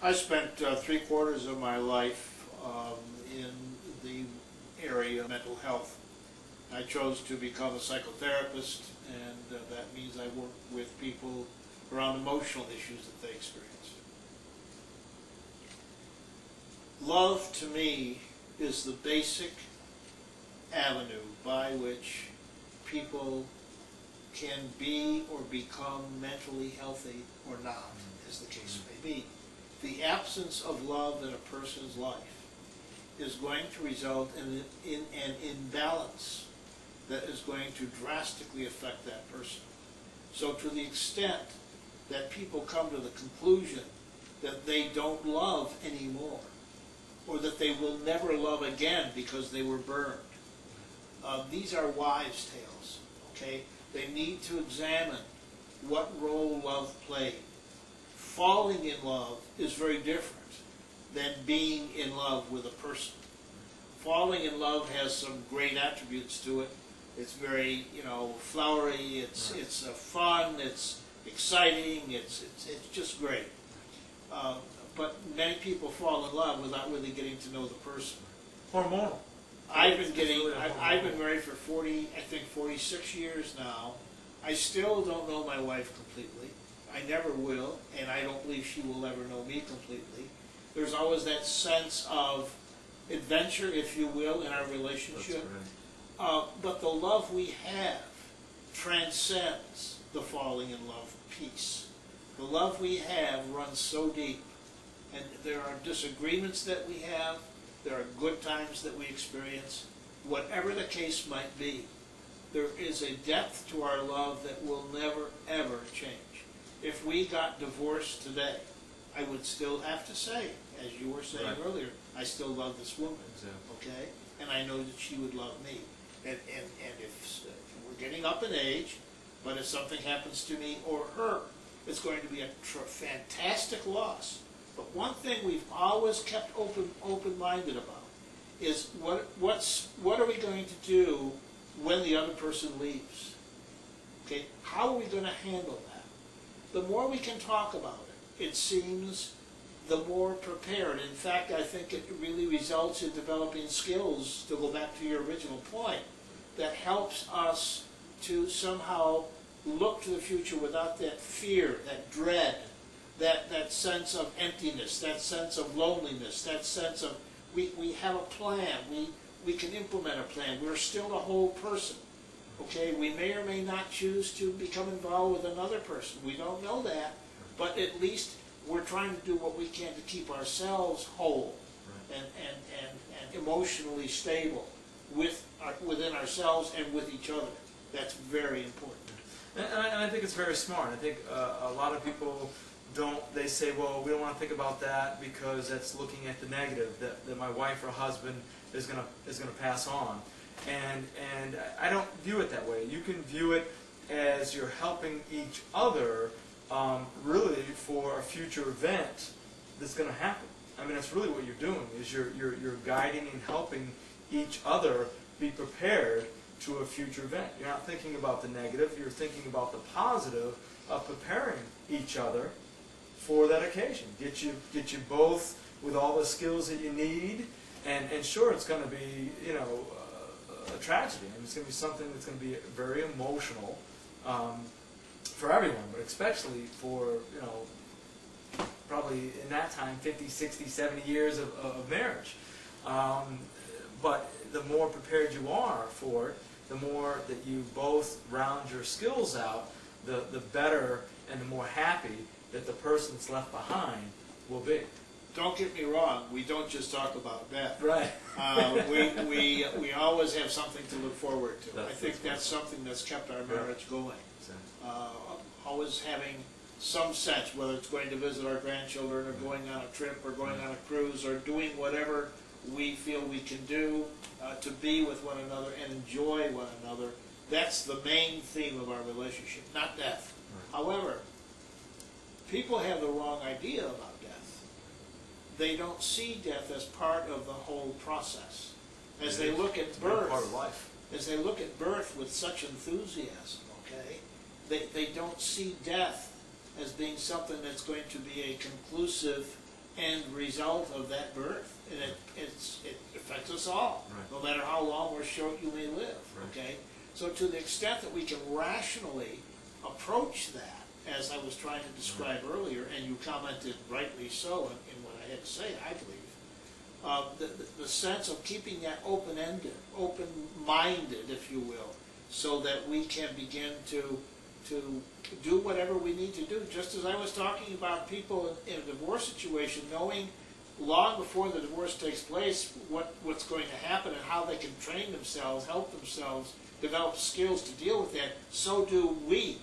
I spent 3/4 of my life in the area of mental health. I chose to become a psychotherapist, and that means I work with people around emotional issues that they experience. Love, to me, is the basic avenue by which people can be or become mentally healthy or not, as the case may be. The absence of love in a person's life is going to result in an imbalance that is going to drastically affect that person. So to the extent that people come to the conclusion that they don't love anymore, or that they will never love again because they were burned, these are wives' tales, okay? They need to examine what role love played. Falling in love is very different than being in love with a person. Falling in love has some great attributes to it. It's very, flowery. It's fun. It's exciting. It's just great. But many people fall in love without really getting to know the person. Hormonal. I've been married for 46 years now. I still don't know my wife completely. I never will, and I don't believe she will ever know me completely. There's always that sense of adventure, if you will, in our relationship. But the love we have transcends the falling in love piece. The love we have runs so deep, and there are disagreements that we have, there are good times that we experience. Whatever the case might be, there is a depth to our love that will never, ever change. If we got divorced today, I would still have to say, as you were saying earlier, I still love this woman, okay? And I know that she would love me. And if we're getting up in age, but if something happens to me or her, it's going to be a fantastic loss. But one thing we've always kept open-minded about is what are we going to do when the other person leaves? Okay, how are we going to handle that? The more we can talk about it, it seems the more prepared. In fact, I think it really results in developing skills, to go back to your original point, that helps us to somehow look to the future without that fear, that dread, that sense of emptiness, that sense of loneliness, that sense of we have a plan, we can implement a plan, we're still a whole person. Okay, we may or may not choose to become involved with another person. We don't know that, but at least we're trying to do what we can to keep ourselves whole and emotionally stable within ourselves and with each other. That's very important. And I think it's very smart. I think a lot of people they say, well, we don't want to think about that because that's looking at the negative, that my wife or husband is gonna pass on. And I don't view it that way. You can view it as you're helping each other really for a future event that's going to happen. I mean, that's really what you're doing, is you're guiding and helping each other be prepared to a future event. You're not thinking about the negative, you're thinking about the positive of preparing each other for that occasion. Get you both with all the skills that you need, and sure, it's going to be, a tragedy. I mean, it's going to be something that's going to be very emotional for everyone, but especially for, probably in that time, 50, 60, 70 years of marriage. But the more prepared you are for it, the more that you both round your skills out, the better and the more happy that the person that's left behind will be. Don't get me wrong, we don't just talk about death. Right. We always have something to look forward to. I think that's something that's kept our marriage going. Always having some sense, whether it's going to visit our grandchildren or going on a trip or going on a cruise or doing whatever we feel we can do to be with one another and enjoy one another. That's the main theme of our relationship, not death. However, people have the wrong idea about death. They don't see death as part of the whole process. As they look at birth, part of life. As they look at birth with such enthusiasm, they don't see death as being something that's going to be a conclusive end result of that birth, and it affects us all, Right. no matter how long or short you may live. Right. Okay, so to the extent that we can rationally approach that, as I was trying to describe earlier, and you commented rightly so in what I had to say, I believe, the sense of keeping that open-ended, open-minded, if you will, so that we can begin to do whatever we need to do. Just as I was talking about people in a divorce situation, knowing long before the divorce takes place what's going to happen and how they can train themselves, help themselves, develop skills to deal with that, so do we,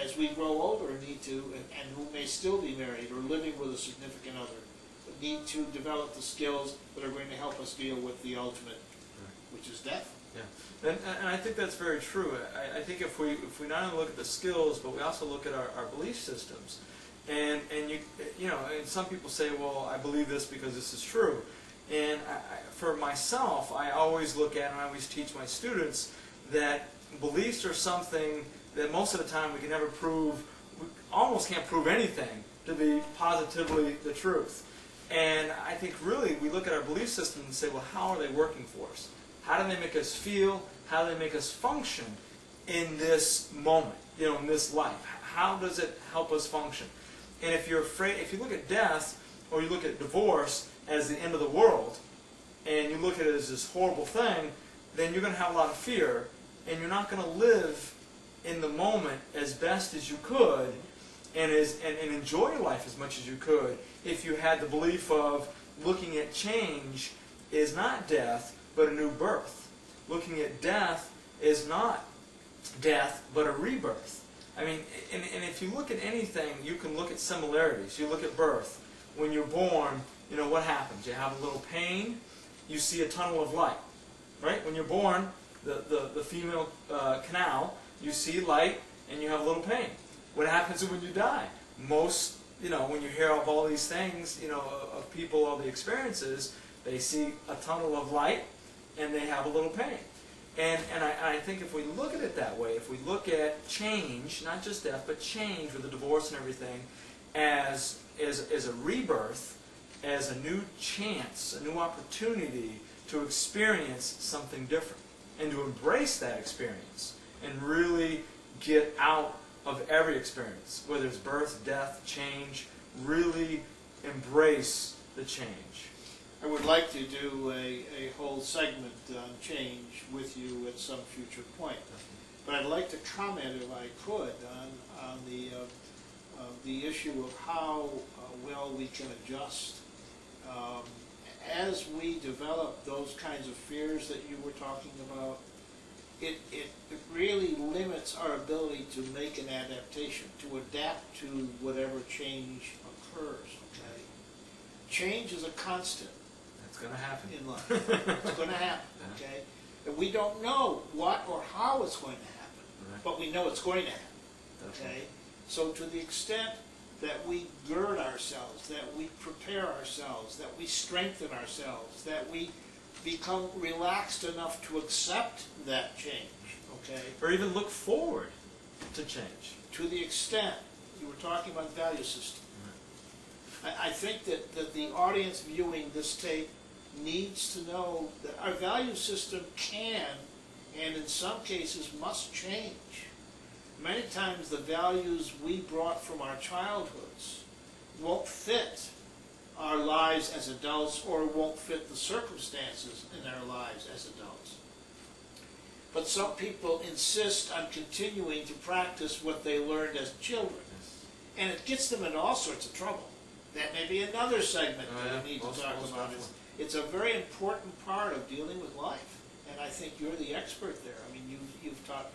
as we grow older, need to, and who may still be married or living with a significant other, need to develop the skills that are going to help us deal with the ultimate, which is death. Yeah, and I think that's very true. I think if we not only look at the skills, but we also look at our belief systems, and you know, and some people say, well, I believe this because this is true, and for myself, I always look at, and I always teach my students that beliefs are something that most of the time we can never prove. We almost can't prove anything to be positively the truth. And I think really we look at our belief system and say, well, how are they working for us? How do they make us feel? How do they make us function in this moment, you know, in this life? How does it help us function? And if you're afraid, if you look at death or you look at divorce as the end of the world, and you look at it as this horrible thing, then you're going to have a lot of fear, and you're not going to live in the moment as best as you could, and enjoy your life as much as you could, if you had the belief of looking at change is not death, but a new birth. Looking at death is not death, but a rebirth. I mean, and if you look at anything, you can look at similarities. You look at birth. When you're born, you know, what happens? You have a little pain, you see a tunnel of light. Right? When you're born, the female canal, you see light and you have a little pain. What happens when you die? Most, you know, when you hear of all these things, you know, of people, all the experiences, they see a tunnel of light and they have a little pain. And I think if we look at it that way, if we look at change, not just death, but change with the divorce and everything, as a rebirth, as a new chance, a new opportunity to experience something different, and to embrace that experience, and really get out of every experience, whether it's birth, death, change, really embrace the change. I would like to do a whole segment on change with you at some future point, but I'd like to comment, if I could, on the issue of how well we can adjust. As we develop those kinds of fears that you were talking about, it really limits our ability to make an adaptation, to adapt to whatever change occurs. Okay, change is a constant. It's going to happen in life. It's going to happen. Okay, and we don't know what or how it's going to happen, Right. but we know it's going to happen. Okay, so to the extent that we gird ourselves, that we prepare ourselves, that we strengthen ourselves, that we become relaxed enough to accept that change, okay? Or even look forward to change. To the extent, you were talking about the value system. I think that the audience viewing this tape needs to know that our value system can, and in some cases must, change. Many times the values we brought from our childhoods won't fit our lives as adults, or won't fit the circumstances in our lives as adults. But some people insist on continuing to practice what they learned as children, and it gets them into all sorts of trouble. That may be another segment that we need to talk about. It's a very important part of dealing with life, and I think you're the expert there. I mean, you've taught